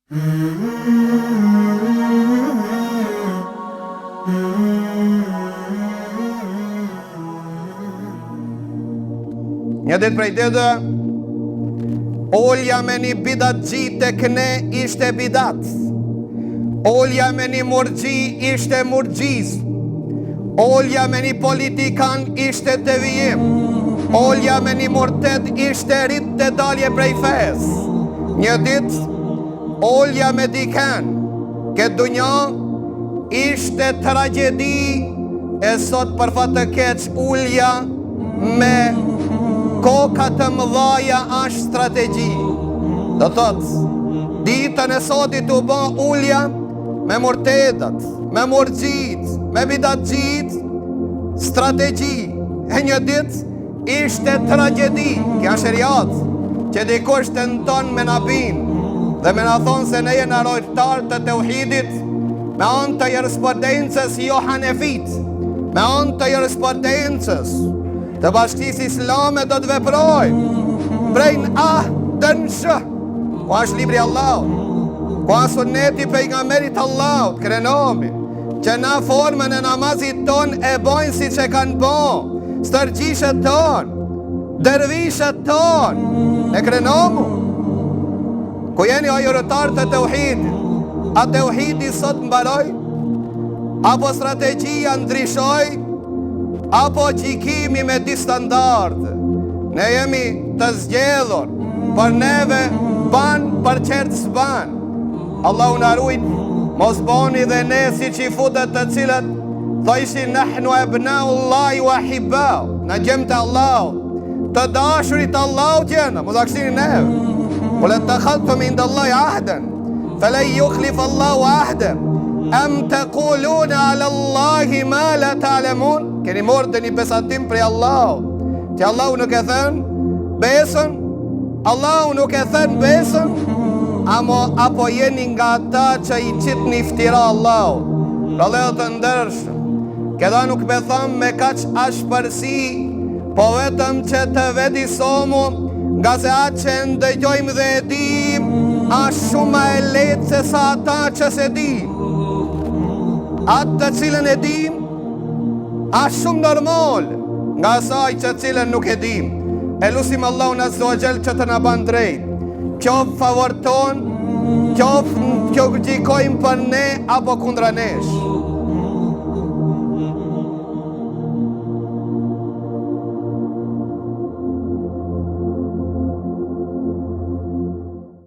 Një ditë prej ditëve, olja me një bidat tek ne ishte bidat. Olja me një murgji ishte murgjiz. Olja me një politikan ishte devijim. Olja me një murted ishte rrit të dalje prej fes. Një ditë, olja me diken, këtë dunja ishte tragedi, e sot për fat të keq ulja me koka të mëdhaja është strategji. Do thot, ditën e sotit u bë ulja me murtedat, me murgjit, me bidatgjit, strategji. E një ditë ishte tragedi, kja shëriat, që dikush të nëton me nabin, dhe me në thonë se ne jena rojtar të tauhidit, me anë të jërëspodencës jo hanefit, me anë të jërëspodencës të bashkisë islame do të veprojnë brejnë të në shë, ku është libri Allah, ku është sunneti pejgamberit Allah, krenomi, që na formën e namazit ton e bojnë si që kanë bo, stërgjishët ton, dervishët ton, e krenomu, ku jeni ajërëtar të tauhidit, a tauhidi sot mbaroj, apo strategjia ndryshoj, apo gjikimi me di standardë. Ne jemi të zgjedhur, për neve ban, për qertë s'ban. Allahu na ruaj, mos boni dhe ne si që i futet të cilët thojshin nahnu ebnaullahi wa hibbau, na gjem të Allah, të dashurit Allah tjena, mos aksini neve. Kule të khaltum inda Allahi ahden, felej yukhlif Allahu ahden, am të kulune ala Allahi ma la ta'lemun. Keni morë dhe një besatim prej Allah, që Allah nuk e thënë besën, Allah nuk e thënë besën, apo jeni nga ta që i qitë një ftira Allah. Pra leo të ndërshëm, këda nuk me thëmë me kaq ashpërsi, po vetëm që të vedi somu, nga se atë që ndëgjojmë dhe edhim, ashtë shumë e letë se sa ata që se dim. Atë të cilën edhim, ashtë shumë normal, nga asaj që cilën nuk edhim. E lusim Allahu në Azogjel që të në ban drejt, qofë favor ton, qofë gjikojmë për ne, apo kundra nesh.